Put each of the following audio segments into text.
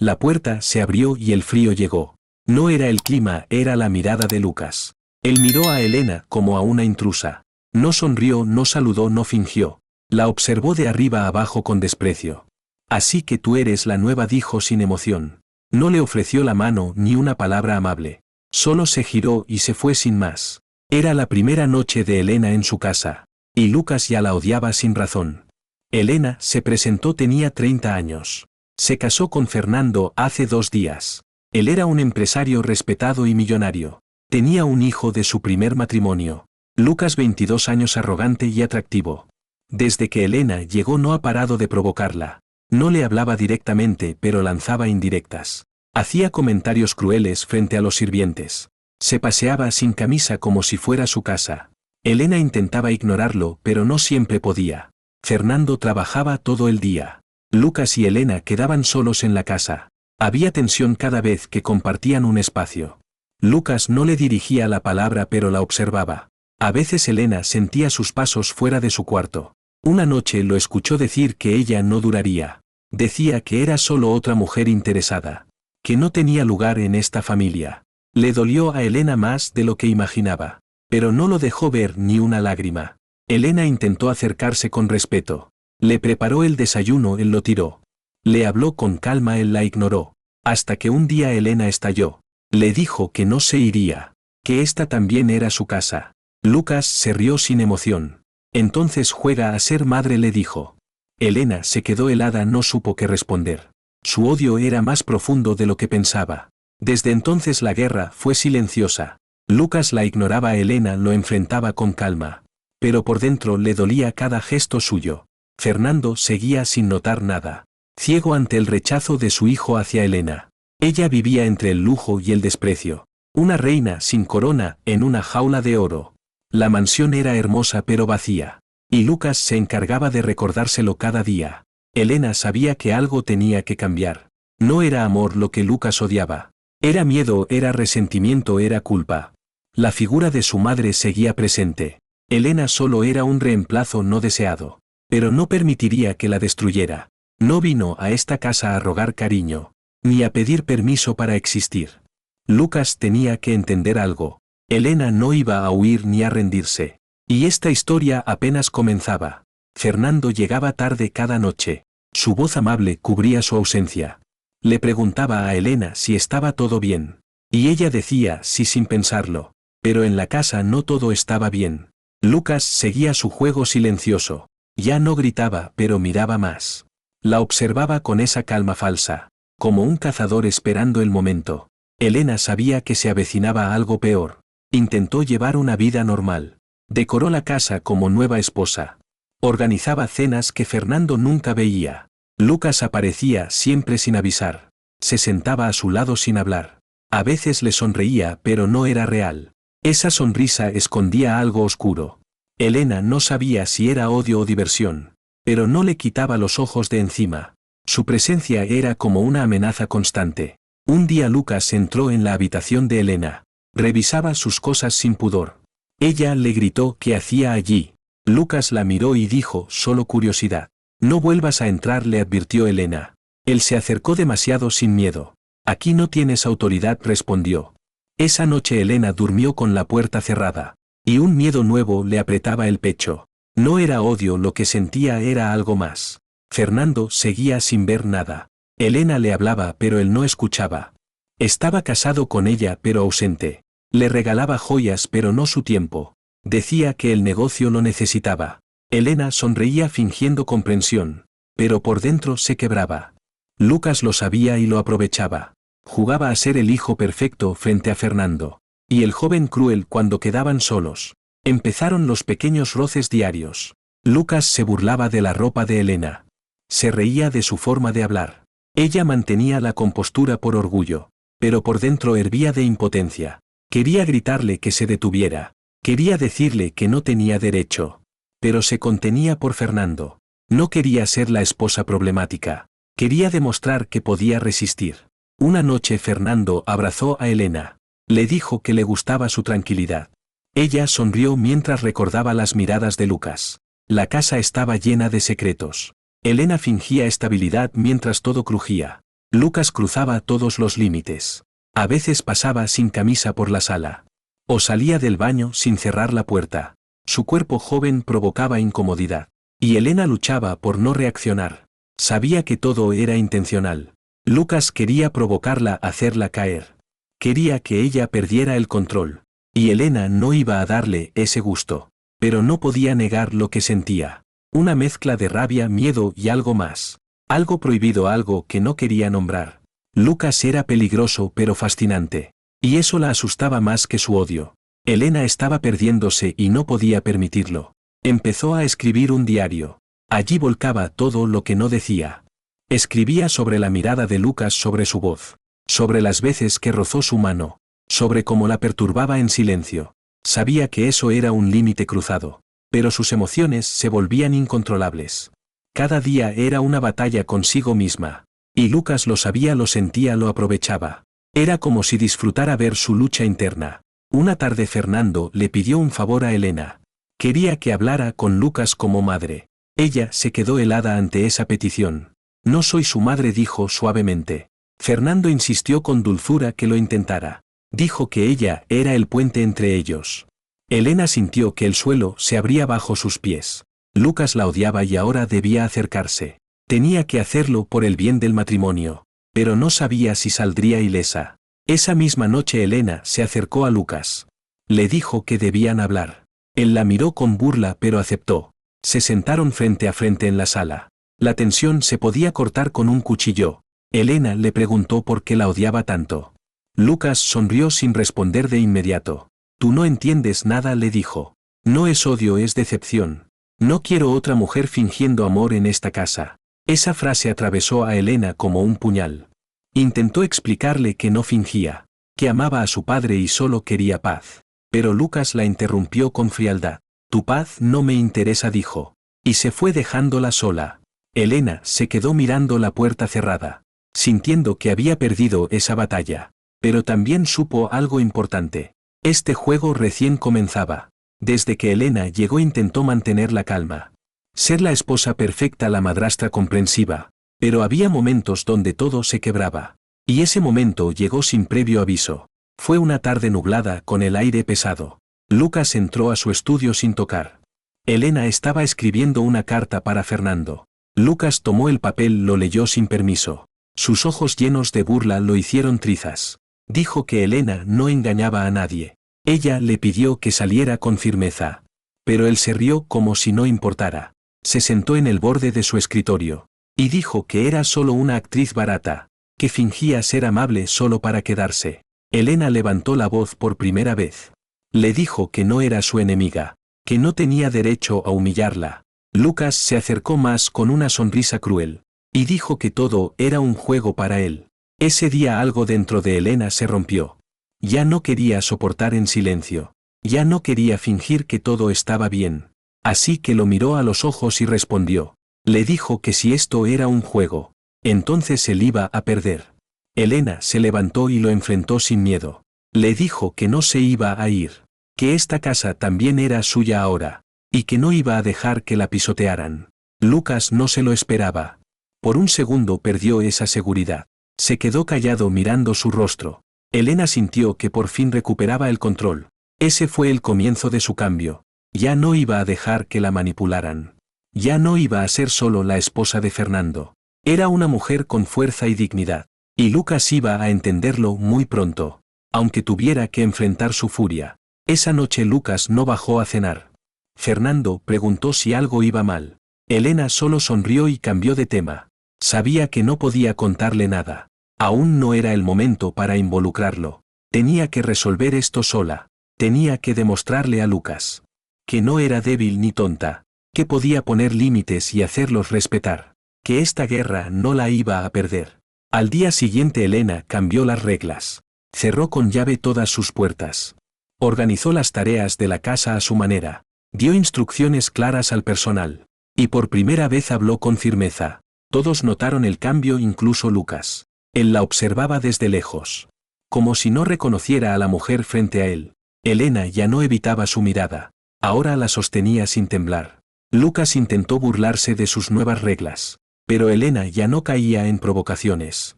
La puerta se abrió y el frío llegó. No era el clima, era la mirada de Lucas. Él miró a Elena como a una intrusa. No sonrió, no saludó, no fingió. La observó de arriba abajo con desprecio. Así que tú eres la nueva, dijo sin emoción. No le ofreció la mano ni una palabra amable. Solo se giró y se fue sin más. Era la primera noche de Elena en su casa. Y Lucas ya la odiaba sin razón. Elena se presentó, tenía 30 años. Se casó con Fernando hace 2 días. Él era un empresario respetado y millonario. Tenía un hijo de su primer matrimonio. Lucas, 22 años, arrogante y atractivo. Desde que Elena llegó no ha parado de provocarla. No le hablaba directamente, pero lanzaba indirectas. Hacía comentarios crueles frente a los sirvientes. Se paseaba sin camisa como si fuera su casa. Elena intentaba ignorarlo, pero no siempre podía. Fernando trabajaba todo el día. Lucas y Elena quedaban solos en la casa. Había tensión cada vez que compartían un espacio. Lucas no le dirigía la palabra, pero la observaba. A veces Elena sentía sus pasos fuera de su cuarto. Una noche lo escuchó decir que ella no duraría. Decía que era solo otra mujer interesada. Que no tenía lugar en esta familia. Le dolió a Elena más de lo que imaginaba. Pero no lo dejó ver ni una lágrima. Elena intentó acercarse con respeto. Le preparó el desayuno, él lo tiró. Le habló con calma, él la ignoró. Hasta que un día Elena estalló. Le dijo que no se iría. Que esta también era su casa. Lucas se rió sin emoción. Entonces juega a ser madre, le dijo. Elena se quedó helada, no supo qué responder. Su odio era más profundo de lo que pensaba. Desde entonces la guerra fue silenciosa. Lucas la ignoraba, Elena lo enfrentaba con calma. Pero por dentro le dolía cada gesto suyo. Fernando seguía sin notar nada. Ciego ante el rechazo de su hijo hacia Elena. Ella vivía entre el lujo y el desprecio. Una reina sin corona en una jaula de oro. La mansión era hermosa pero vacía. Y Lucas se encargaba de recordárselo cada día. Elena sabía que algo tenía que cambiar. No era amor lo que Lucas odiaba. Era miedo, era resentimiento, era culpa. La figura de su madre seguía presente. Elena solo era un reemplazo no deseado. Pero no permitiría que la destruyera. No vino a esta casa a rogar cariño. Ni a pedir permiso para existir. Lucas tenía que entender algo. Elena no iba a huir ni a rendirse. Y esta historia apenas comenzaba. Fernando llegaba tarde cada noche. Su voz amable cubría su ausencia. Le preguntaba a Elena si estaba todo bien. Y ella decía sí sin pensarlo. Pero en la casa no todo estaba bien. Lucas seguía su juego silencioso. Ya no gritaba, pero miraba más. La observaba con esa calma falsa. Como un cazador esperando el momento. Elena sabía que se avecinaba algo peor. Intentó llevar una vida normal. Decoró la casa como nueva esposa. Organizaba cenas que Fernando nunca veía. Lucas aparecía siempre sin avisar. Se sentaba a su lado sin hablar. A veces le sonreía, pero no era real. Esa sonrisa escondía algo oscuro. Elena no sabía si era odio o diversión. Pero no le quitaba los ojos de encima. Su presencia era como una amenaza constante. Un día Lucas entró en la habitación de Elena. Revisaba sus cosas sin pudor. Ella le gritó qué hacía allí. Lucas la miró y dijo, solo curiosidad. No vuelvas a entrar, le advirtió Elena. Él se acercó demasiado sin miedo. Aquí no tienes autoridad, respondió. Esa noche Elena durmió con la puerta cerrada. Y un miedo nuevo le apretaba el pecho. No era odio lo que sentía, era algo más. Fernando seguía sin ver nada. Elena le hablaba, pero él no escuchaba. Estaba casado con ella, pero ausente. Le regalaba joyas, pero no su tiempo. Decía que el negocio lo necesitaba. Elena sonreía fingiendo comprensión. Pero por dentro se quebraba. Lucas lo sabía y lo aprovechaba. Jugaba a ser el hijo perfecto frente a Fernando. Y el joven cruel cuando quedaban solos. Empezaron los pequeños roces diarios. Lucas se burlaba de la ropa de Elena. Se reía de su forma de hablar. Ella mantenía la compostura por orgullo. Pero por dentro hervía de impotencia. Quería gritarle que se detuviera. Quería decirle que no tenía derecho. Pero se contenía por Fernando. No quería ser la esposa problemática. Quería demostrar que podía resistir. Una noche Fernando abrazó a Elena. Le dijo que le gustaba su tranquilidad. Ella sonrió mientras recordaba las miradas de Lucas. La casa estaba llena de secretos. Elena fingía estabilidad mientras todo crujía. Lucas cruzaba todos los límites. A veces pasaba sin camisa por la sala. O salía del baño sin cerrar la puerta. Su cuerpo joven provocaba incomodidad. Y Elena luchaba por no reaccionar. Sabía que todo era intencional. Lucas quería provocarla a hacerla caer. Quería que ella perdiera el control. Y Elena no iba a darle ese gusto. Pero no podía negar lo que sentía. Una mezcla de rabia, miedo y algo más. Algo prohibido, algo que no quería nombrar. Lucas era peligroso pero fascinante. Y eso la asustaba más que su odio. Elena estaba perdiéndose y no podía permitirlo. Empezó a escribir un diario. Allí volcaba todo lo que no decía. Escribía sobre la mirada de Lucas, sobre su voz, sobre las veces que rozó su mano, sobre cómo la perturbaba en silencio. Sabía que eso era un límite cruzado, pero sus emociones se volvían incontrolables. Cada día era una batalla consigo misma. Y Lucas lo sabía, lo sentía, lo aprovechaba. Era como si disfrutara ver su lucha interna. Una tarde Fernando le pidió un favor a Elena. Quería que hablara con Lucas como madre. Ella se quedó helada ante esa petición. No soy su madre, dijo suavemente. Fernando insistió con dulzura que lo intentara. Dijo que ella era el puente entre ellos. Elena sintió que el suelo se abría bajo sus pies. Lucas la odiaba y ahora debía acercarse. Tenía que hacerlo por el bien del matrimonio. Pero no sabía si saldría ilesa. Esa misma noche Elena se acercó a Lucas. Le dijo que debían hablar. Él la miró con burla pero aceptó. Se sentaron frente a frente en la sala. La tensión se podía cortar con un cuchillo. Elena le preguntó por qué la odiaba tanto. Lucas sonrió sin responder de inmediato. Tú no entiendes nada, le dijo. No es odio, es decepción. No quiero otra mujer fingiendo amor en esta casa. Esa frase atravesó a Elena como un puñal. Intentó explicarle que no fingía, que amaba a su padre y solo quería paz. Pero Lucas la interrumpió con frialdad. Tu paz no me interesa, dijo. Y se fue dejándola sola. Elena se quedó mirando la puerta cerrada, sintiendo que había perdido esa batalla. Pero también supo algo importante. Este juego recién comenzaba. Desde que Elena llegó intentó mantener la calma. Ser la esposa perfecta, la madrastra comprensiva. Pero había momentos donde todo se quebraba. Y ese momento llegó sin previo aviso. Fue una tarde nublada con el aire pesado. Lucas entró a su estudio sin tocar. Elena estaba escribiendo una carta para Fernando. Lucas tomó el papel, lo leyó sin permiso. Sus ojos llenos de burla lo hicieron trizas. Dijo que Elena no engañaba a nadie. Ella le pidió que saliera con firmeza. Pero él se rió como si no importara. Se sentó en el borde de su escritorio. Y dijo que era solo una actriz barata, que fingía ser amable solo para quedarse. Elena levantó la voz por primera vez. Le dijo que no era su enemiga, que no tenía derecho a humillarla. Lucas se acercó más con una sonrisa cruel. Y dijo que todo era un juego para él. Ese día algo dentro de Elena se rompió. Ya no quería soportar en silencio. Ya no quería fingir que todo estaba bien. Así que lo miró a los ojos y respondió. Le dijo que si esto era un juego, entonces él iba a perder. Elena se levantó y lo enfrentó sin miedo. Le dijo que no se iba a ir, que esta casa también era suya ahora, y que no iba a dejar que la pisotearan. Lucas no se lo esperaba. Por un segundo perdió esa seguridad. Se quedó callado mirando su rostro. Elena sintió que por fin recuperaba el control. Ese fue el comienzo de su cambio. Ya no iba a dejar que la manipularan. Ya no iba a ser solo la esposa de Fernando. Era una mujer con fuerza y dignidad. Y Lucas iba a entenderlo muy pronto. Aunque tuviera que enfrentar su furia. Esa noche Lucas no bajó a cenar. Fernando preguntó si algo iba mal. Elena solo sonrió y cambió de tema. Sabía que no podía contarle nada. Aún no era el momento para involucrarlo. Tenía que resolver esto sola. Tenía que demostrarle a Lucas que no era débil ni tonta, que podía poner límites y hacerlos respetar, que esta guerra no la iba a perder. Al día siguiente Elena cambió las reglas. Cerró con llave todas sus puertas. Organizó las tareas de la casa a su manera. Dio instrucciones claras al personal. Y por primera vez habló con firmeza. Todos notaron el cambio, incluso Lucas. Él la observaba desde lejos. Como si no reconociera a la mujer frente a él. Elena ya no evitaba su mirada. Ahora la sostenía sin temblar. Lucas intentó burlarse de sus nuevas reglas. Pero Elena ya no caía en provocaciones.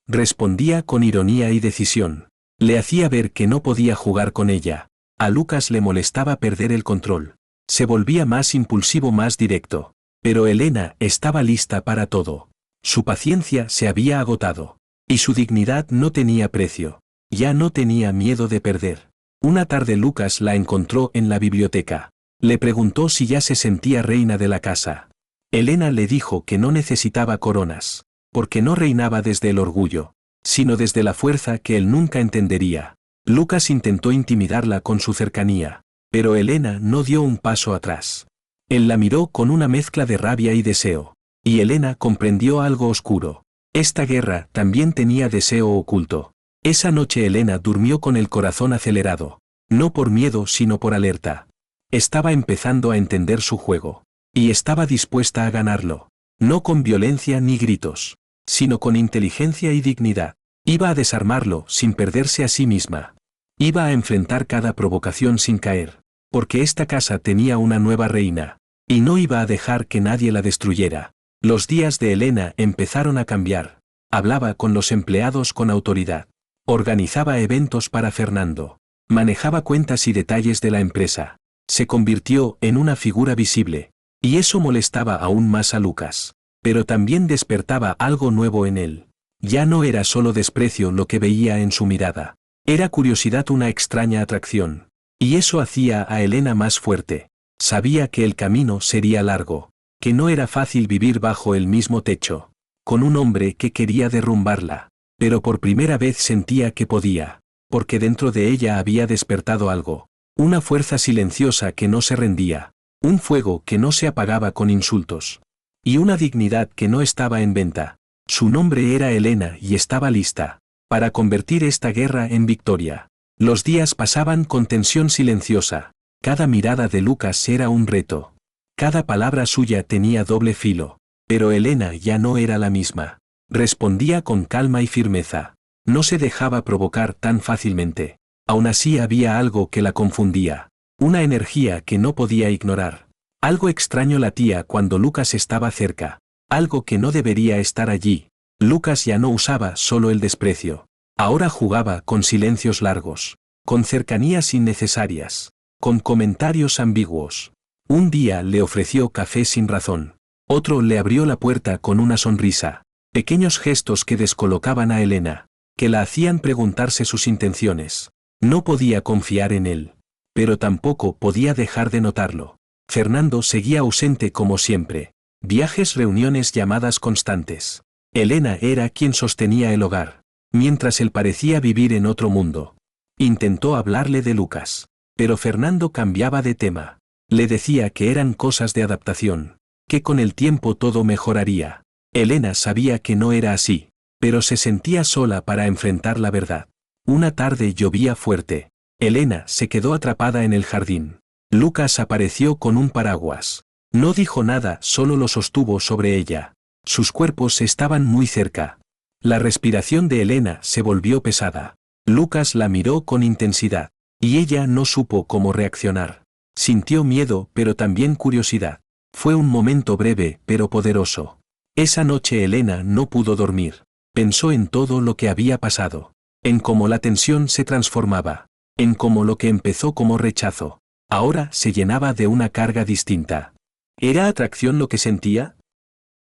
respondía con ironía y decisión. Le hacía ver que no podía jugar con ella. A Lucas le molestaba perder el control. Se volvía más impulsivo, más directo. Pero Elena estaba lista para todo. Su paciencia se había agotado. Y su dignidad no tenía precio. Ya no tenía miedo de perder. Una tarde Lucas la encontró en la biblioteca. Le preguntó si ya se sentía reina de la casa. Elena le dijo que no necesitaba coronas, porque no reinaba desde el orgullo, sino desde la fuerza que él nunca entendería. Lucas intentó intimidarla con su cercanía, pero Elena no dio un paso atrás. Él la miró con una mezcla de rabia y deseo, y Elena comprendió algo oscuro. Esta guerra también tenía deseo oculto. Esa noche Elena durmió con el corazón acelerado, no por miedo sino por alerta. Estaba empezando a entender su juego, y estaba dispuesta a ganarlo, no con violencia ni gritos, sino con inteligencia y dignidad. Iba a desarmarlo sin perderse a sí misma. Iba a enfrentar cada provocación sin caer, porque esta casa tenía una nueva reina, y no iba a dejar que nadie la destruyera. Los días de Elena empezaron a cambiar. Hablaba con los empleados con autoridad. Organizaba eventos para Fernando. Manejaba cuentas y detalles de la empresa. Se convirtió en una figura visible. Y eso molestaba aún más a Lucas. Pero también despertaba algo nuevo en él. Ya no era solo desprecio lo que veía en su mirada. Era curiosidad, una extraña atracción. Y eso hacía a Elena más fuerte. Sabía que el camino sería largo. Que no era fácil vivir bajo el mismo techo. Con un hombre que quería derrumbarla. Pero por primera vez sentía que podía. Porque dentro de ella había despertado algo. Una fuerza silenciosa que no se rendía. Un fuego que no se apagaba con insultos. Y una dignidad que no estaba en venta. Su nombre era Elena y estaba lista para convertir esta guerra en victoria. Los días pasaban con tensión silenciosa. Cada mirada de Lucas era un reto. Cada palabra suya tenía doble filo. Pero Elena ya no era la misma. Respondía con calma y firmeza. No se dejaba provocar tan fácilmente. Aún así había algo que la confundía. Una energía que no podía ignorar. Algo extraño latía cuando Lucas estaba cerca. Algo que no debería estar allí. Lucas ya no usaba solo el desprecio. Ahora jugaba con silencios largos. Con cercanías innecesarias. Con comentarios ambiguos. Un día le ofreció café sin razón. Otro le abrió la puerta con una sonrisa. Pequeños gestos que descolocaban a Elena. Que la hacían preguntarse sus intenciones. No podía confiar en él. Pero tampoco podía dejar de notarlo. Fernando seguía ausente como siempre. Viajes, reuniones, llamadas constantes. Elena era quien sostenía el hogar, mientras él parecía vivir en otro mundo. Intentó hablarle de Lucas, pero Fernando cambiaba de tema. Le decía que eran cosas de adaptación, que con el tiempo todo mejoraría. Elena sabía que no era así, pero se sentía sola para enfrentar la verdad. Una tarde llovía fuerte. Elena se quedó atrapada en el jardín. Lucas apareció con un paraguas. No dijo nada, solo lo sostuvo sobre ella. Sus cuerpos estaban muy cerca. La respiración de Elena se volvió pesada. Lucas la miró con intensidad, y ella no supo cómo reaccionar. Sintió miedo, pero también curiosidad. Fue un momento breve, pero poderoso. Esa noche Elena no pudo dormir. Pensó en todo lo que había pasado. En cómo la tensión se transformaba. En cómo lo que empezó como rechazo, ahora se llenaba de una carga distinta. ¿Era atracción lo que sentía?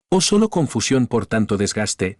¿O solo confusión por tanto desgaste?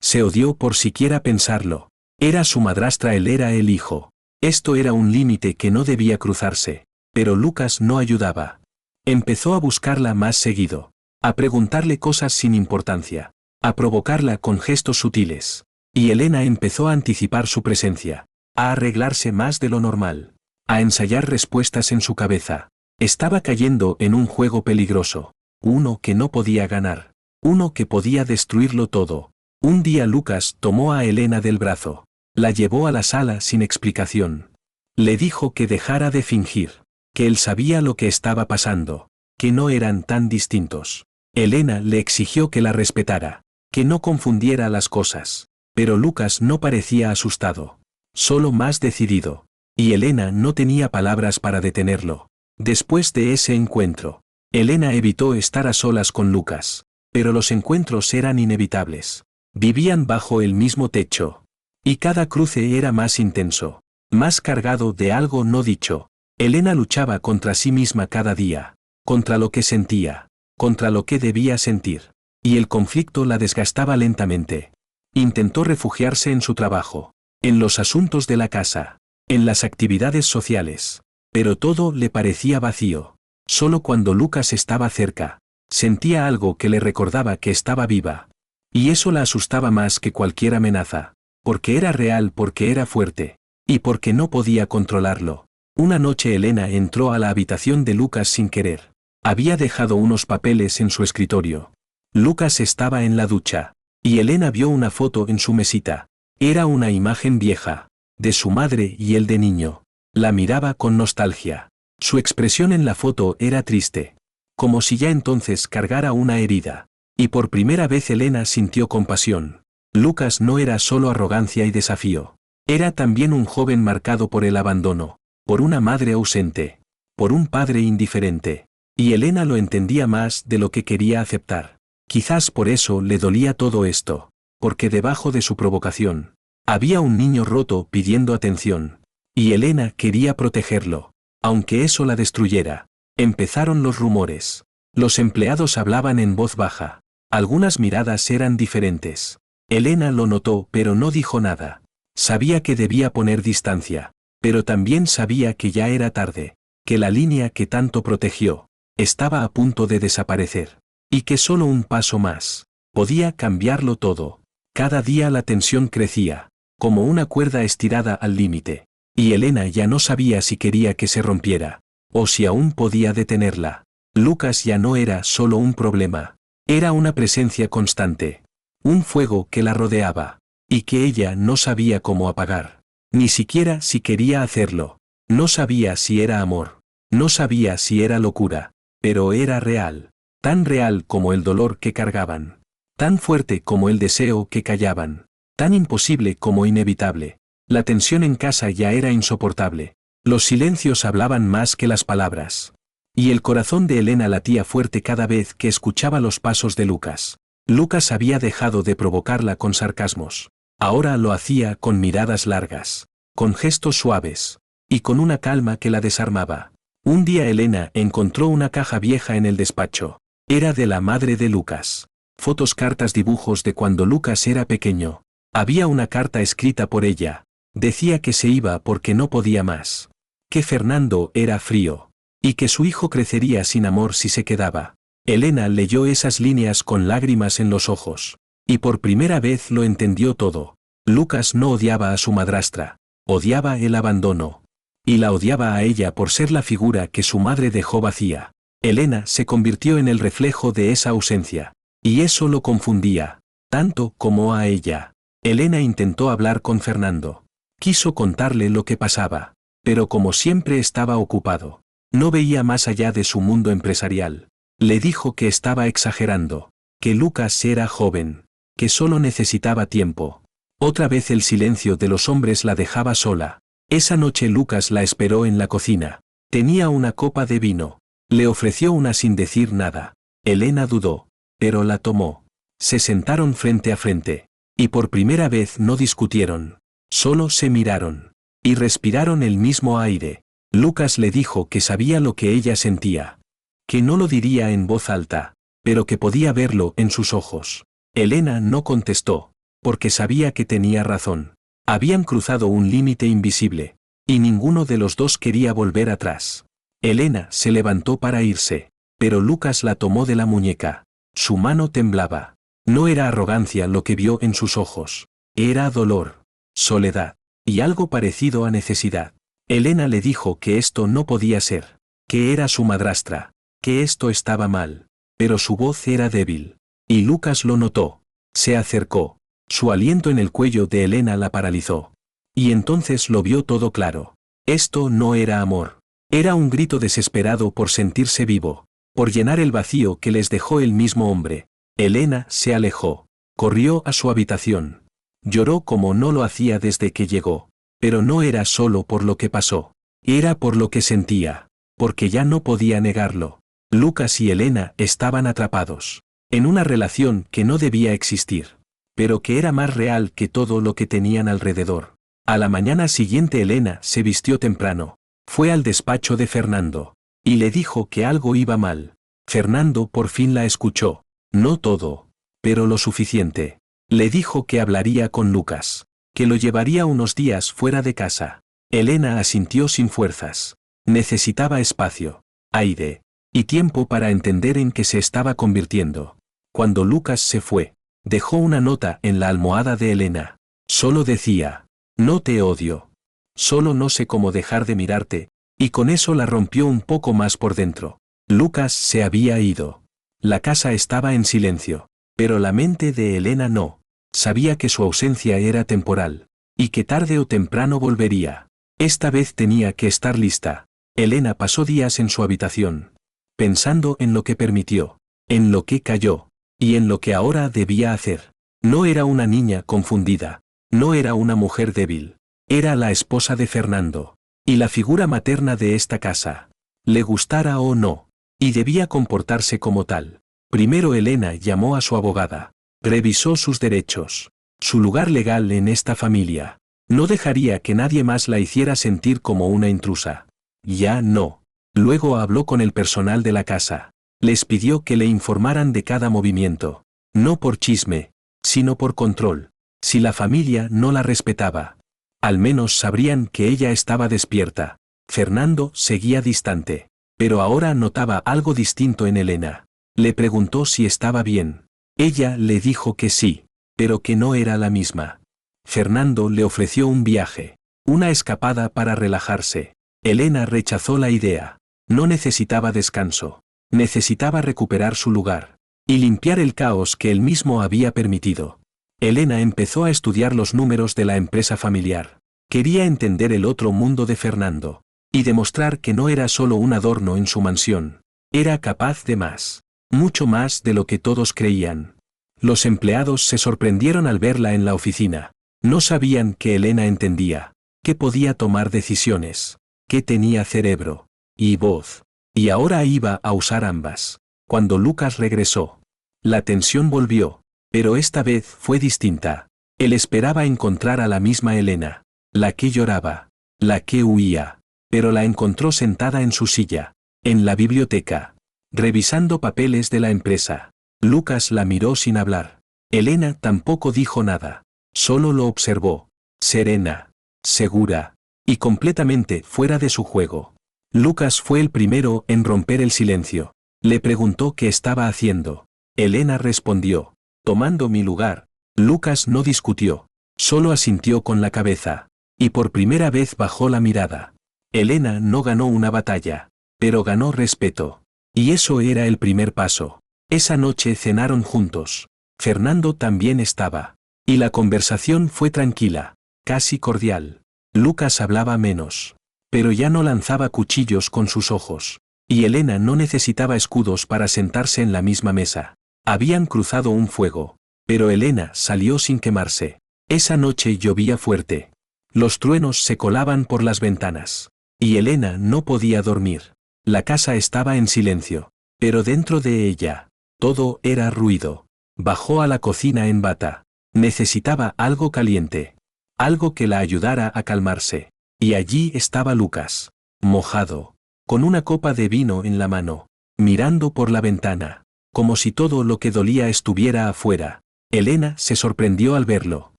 Se odió por siquiera pensarlo. Era su madrastra, él era el hijo. Esto era un límite que no debía cruzarse. Pero Lucas no ayudaba. Empezó a buscarla más seguido. A preguntarle cosas sin importancia. A provocarla con gestos sutiles. Y Elena empezó a anticipar su presencia. A arreglarse más de lo normal. A ensayar respuestas en su cabeza. Estaba cayendo en un juego peligroso. Uno que no podía ganar. Uno que podía destruirlo todo. Un día Lucas tomó a Elena del brazo. La llevó a la sala sin explicación. Le dijo que dejara de fingir. Que él sabía lo que estaba pasando. Que no eran tan distintos. Elena le exigió que la respetara. Que no confundiera las cosas. Pero Lucas no parecía asustado. Solo más decidido. Y Elena no tenía palabras para detenerlo. Después de ese encuentro, Elena evitó estar a solas con Lucas. Pero los encuentros eran inevitables. Vivían bajo el mismo techo. Y cada cruce era más intenso, más cargado de algo no dicho. Elena luchaba contra sí misma cada día, contra lo que sentía, contra lo que debía sentir. Y el conflicto la desgastaba lentamente. Intentó refugiarse en su trabajo, en los asuntos de la casa, en las actividades sociales. Pero todo le parecía vacío. Solo cuando Lucas estaba cerca, sentía algo que le recordaba que estaba viva. Y eso la asustaba más que cualquier amenaza, porque era real, porque era fuerte, y porque no podía controlarlo. Una noche Elena entró a la habitación de Lucas sin querer. Había dejado unos papeles en su escritorio. Lucas estaba en la ducha, y Elena vio una foto en su mesita. Era una imagen vieja, de su madre y él de niño. La miraba con nostalgia. Su expresión en la foto era triste, como si ya entonces cargara una herida. Y por primera vez Elena sintió compasión. Lucas no era solo arrogancia y desafío. Era también un joven marcado por el abandono, por una madre ausente, por un padre indiferente. Y Elena lo entendía más de lo que quería aceptar. Quizás por eso le dolía todo esto, porque debajo de su provocación, había un niño roto pidiendo atención. Y Elena quería protegerlo, aunque eso la destruyera. Empezaron los rumores. Los empleados hablaban en voz baja. Algunas miradas eran diferentes. Elena lo notó pero no dijo nada. Sabía que debía poner distancia, pero también sabía que ya era tarde, que la línea que tanto protegió estaba a punto de desaparecer, y que solo un paso más podía cambiarlo todo. Cada día la tensión crecía, como una cuerda estirada al límite, y Elena ya no sabía si quería que se rompiera, o si aún podía detenerla. Lucas ya no era solo un problema, era una presencia constante, un fuego que la rodeaba, y que ella no sabía cómo apagar, ni siquiera si quería hacerlo. No sabía si era amor, no sabía si era locura, pero era real, tan real como el dolor que cargaban, tan fuerte como el deseo que callaban, tan imposible como inevitable. La tensión en casa ya era insoportable, los silencios hablaban más que las palabras. Y el corazón de Elena latía fuerte cada vez que escuchaba los pasos de Lucas. Lucas había dejado de provocarla con sarcasmos. Ahora lo hacía con miradas largas, con gestos suaves, y con una calma que la desarmaba. Un día Elena encontró una caja vieja en el despacho. Era de la madre de Lucas. Fotos, cartas, dibujos de cuando Lucas era pequeño. Había una carta escrita por ella. Decía que se iba porque no podía más. Que Fernando era frío. Y que su hijo crecería sin amor si se quedaba. Elena leyó esas líneas con lágrimas en los ojos. Y por primera vez lo entendió todo. Lucas no odiaba a su madrastra. Odiaba el abandono. Y la odiaba a ella por ser la figura que su madre dejó vacía. Elena se convirtió en el reflejo de esa ausencia. Y eso lo confundía, tanto como a ella. Elena intentó hablar con Fernando. Quiso contarle lo que pasaba. Pero como siempre estaba ocupado. No veía más allá de su mundo empresarial. Le dijo que estaba exagerando, que Lucas era joven, que solo necesitaba tiempo. Otra vez el silencio de los hombres la dejaba sola. Esa noche Lucas la esperó en la cocina. Tenía una copa de vino. Le ofreció una sin decir nada. Elena dudó, pero la tomó. Se sentaron frente a frente. Y por primera vez no discutieron. Solo se miraron. Y respiraron el mismo aire. Lucas le dijo que sabía lo que ella sentía. Que no lo diría en voz alta, pero que podía verlo en sus ojos. Elena no contestó, porque sabía que tenía razón. Habían cruzado un límite invisible, y ninguno de los dos quería volver atrás. Elena se levantó para irse, pero Lucas la tomó de la muñeca. Su mano temblaba. No era arrogancia lo que vio en sus ojos. Era dolor, soledad, y algo parecido a necesidad. Elena le dijo que esto no podía ser, que era su madrastra, que esto estaba mal, pero su voz era débil. Y Lucas lo notó. Se acercó. Su aliento en el cuello de Elena la paralizó. Y entonces lo vio todo claro. Esto no era amor. Era un grito desesperado por sentirse vivo, por llenar el vacío que les dejó el mismo hombre. Elena se alejó. Corrió a su habitación. Lloró como no lo hacía desde que llegó. Pero no era solo por lo que pasó. Era por lo que sentía. Porque ya no podía negarlo. Lucas y Elena estaban atrapados. En una relación que no debía existir. pero que era más real que todo lo que tenían alrededor. A la mañana siguiente Elena se vistió temprano, fue al despacho de Fernando, y le dijo que algo iba mal. Fernando por fin la escuchó, no todo, pero lo suficiente. Le dijo que hablaría con Lucas, que lo llevaría unos días fuera de casa. Elena asintió sin fuerzas. Necesitaba espacio, aire, y tiempo para entender en qué se estaba convirtiendo. Cuando Lucas se fue, dejó una nota en la almohada de Elena. Solo decía, no te odio. Solo no sé cómo dejar de mirarte, y con eso la rompió un poco más por dentro. Lucas se había ido. La casa estaba en silencio, pero la mente de Elena no. Sabía que su ausencia era temporal, y que tarde o temprano volvería. Esta vez tenía que estar lista. Elena pasó días en su habitación, pensando en lo que permitió, en lo que calló, y en lo que ahora debía hacer. No era una niña confundida, no era una mujer débil, era la esposa de Fernando, y la figura materna de esta casa. Le gustara o no, y debía comportarse como tal. Primero Elena llamó a su abogada, revisó sus derechos, su lugar legal en esta familia. No dejaría que nadie más la hiciera sentir como una intrusa. Ya no. Luego habló con el personal de la casa. Les pidió que le informaran de cada movimiento. No por chisme, sino por control. Si la familia no la respetaba, al menos sabrían que ella estaba despierta. Fernando seguía distante, pero ahora notaba algo distinto en Elena. Le preguntó si estaba bien. Ella le dijo que sí, pero que no era la misma. Fernando le ofreció un viaje, una escapada para relajarse. Elena rechazó la idea. No necesitaba descanso. Necesitaba recuperar su lugar y limpiar el caos que él mismo había permitido. Elena empezó a estudiar los números de la empresa familiar. Quería entender el otro mundo de Fernando y demostrar que no era solo un adorno en su mansión. Era capaz de más, mucho más de lo que todos creían. Los empleados se sorprendieron al verla en la oficina. No sabían que Elena entendía, que podía tomar decisiones, que tenía cerebro y voz, y ahora iba a usar ambas. Cuando Lucas regresó, la tensión volvió, pero esta vez fue distinta. Él esperaba encontrar a la misma Elena, la que lloraba, la que huía, pero la encontró sentada en su silla, en la biblioteca, revisando papeles de la empresa. Lucas la miró sin hablar. Elena tampoco dijo nada, solo lo observó, serena, segura, y completamente fuera de su juego. Lucas fue el primero en romper el silencio. Le preguntó qué estaba haciendo. Elena respondió, tomando mi lugar. Lucas no discutió, solo asintió con la cabeza, y por primera vez bajó la mirada. Elena no ganó una batalla, pero ganó respeto. Y eso era el primer paso. Esa noche cenaron juntos. Fernando también estaba. Y la conversación fue tranquila, casi cordial. Lucas hablaba menos, pero ya no lanzaba cuchillos con sus ojos. Y Elena no necesitaba escudos para sentarse en la misma mesa. Habían cruzado un fuego, pero Elena salió sin quemarse. Esa noche llovía fuerte. Los truenos se colaban por las ventanas. Y Elena no podía dormir. La casa estaba en silencio, pero dentro de ella, todo era ruido. Bajó a la cocina en bata. Necesitaba algo caliente. Algo que la ayudara a calmarse. Y allí estaba Lucas, mojado, con una copa de vino en la mano, mirando por la ventana, como si todo lo que dolía estuviera afuera. Elena se sorprendió al verlo,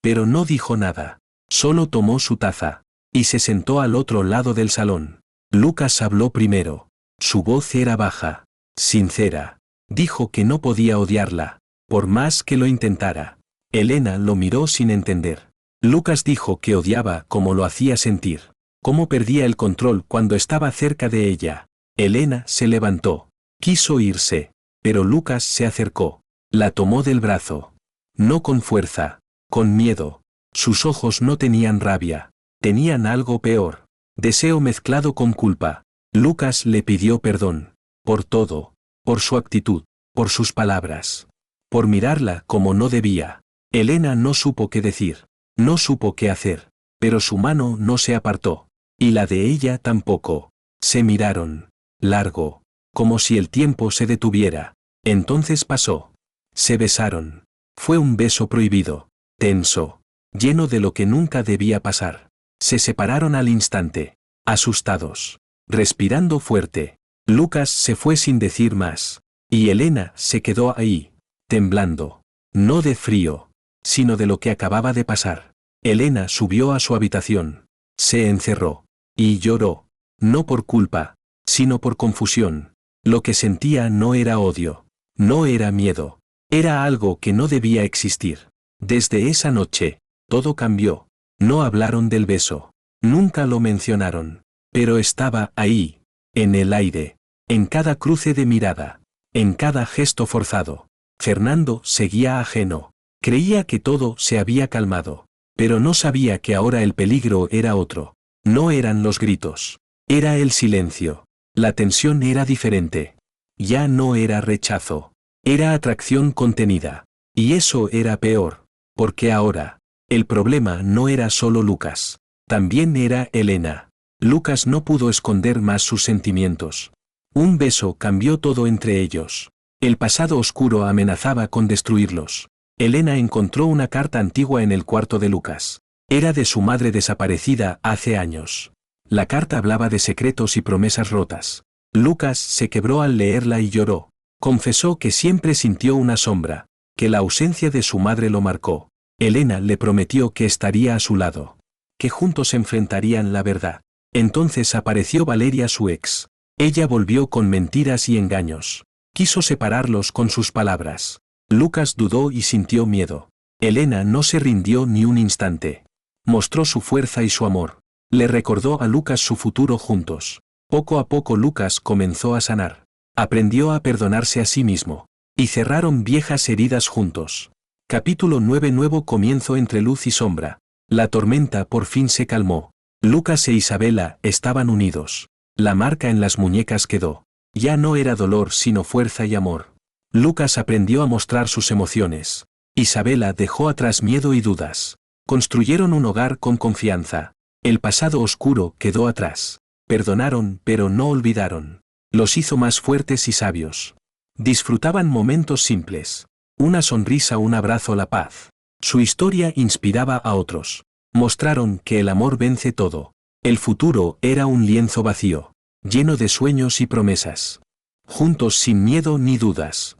pero no dijo nada. Solo tomó su taza, y se sentó al otro lado del salón. Lucas habló primero. Su voz era baja, sincera. Dijo que no podía odiarla, por más que lo intentara. Elena lo miró sin entender. Lucas dijo que odiaba cómo lo hacía sentir, cómo perdía el control cuando estaba cerca de ella. Elena se levantó. Quiso irse, pero Lucas se acercó. La tomó del brazo. No con fuerza, con miedo. Sus ojos no tenían rabia, tenían algo peor. Deseo mezclado con culpa. Lucas le pidió perdón. Por todo. Por su actitud. Por sus palabras. Por mirarla como no debía. Elena no supo qué decir. No supo qué hacer. Pero su mano no se apartó. Y la de ella tampoco. Se miraron. Largo. Como si el tiempo se detuviera. Entonces pasó. Se besaron. Fue un beso prohibido, tenso, lleno de lo que nunca debía pasar. Se separaron al instante, asustados, respirando fuerte. Lucas se fue sin decir más, y Elena se quedó ahí, temblando, no de frío, sino de lo que acababa de pasar. Elena subió a su habitación, se encerró, y lloró, no por culpa, sino por confusión. Lo que sentía no era odio, no era miedo, era algo que no debía existir. Desde esa noche, todo cambió. No hablaron del beso, nunca lo mencionaron, pero estaba ahí, en el aire, en cada cruce de mirada, en cada gesto forzado. Fernando seguía ajeno, creía que todo se había calmado, pero no sabía que ahora el peligro era otro. No eran los gritos, era el silencio. La tensión era diferente. Ya no era rechazo, era atracción contenida. Y eso era peor, porque ahora, el problema no era solo Lucas, también era Elena. Lucas no pudo esconder más sus sentimientos. Un beso cambió todo entre ellos. El pasado oscuro amenazaba con destruirlos. Elena encontró una carta antigua en el cuarto de Lucas. Era de su madre desaparecida hace años. La carta hablaba de secretos y promesas rotas. Lucas se quebró al leerla y lloró. Confesó que siempre sintió una sombra, que la ausencia de su madre lo marcó. Elena le prometió que estaría a su lado, que juntos enfrentarían la verdad. Entonces apareció Valeria, su ex. Ella volvió con mentiras y engaños. Quiso separarlos con sus palabras. Lucas dudó y sintió miedo. Elena no se rindió ni un instante. Mostró su fuerza y su amor. Le recordó a Lucas su futuro juntos. Poco a poco Lucas comenzó a sanar. Aprendió a perdonarse a sí mismo. Y cerraron viejas heridas juntos. Capítulo 9. Nuevo comienzo entre luz y sombra. La tormenta por fin se calmó. Lucas e Isabela estaban unidos. La marca en las muñecas quedó. Ya no era dolor sino fuerza y amor. Lucas aprendió a mostrar sus emociones. Isabela dejó atrás miedo y dudas. Construyeron un hogar con confianza. El pasado oscuro quedó atrás. Perdonaron pero no olvidaron. Los hizo más fuertes y sabios. Disfrutaban momentos simples. Una sonrisa, un abrazo, la paz. Su historia inspiraba a otros. Mostraron que el amor vence todo. El futuro era un lienzo vacío, lleno de sueños y promesas. Juntos sin miedo ni dudas.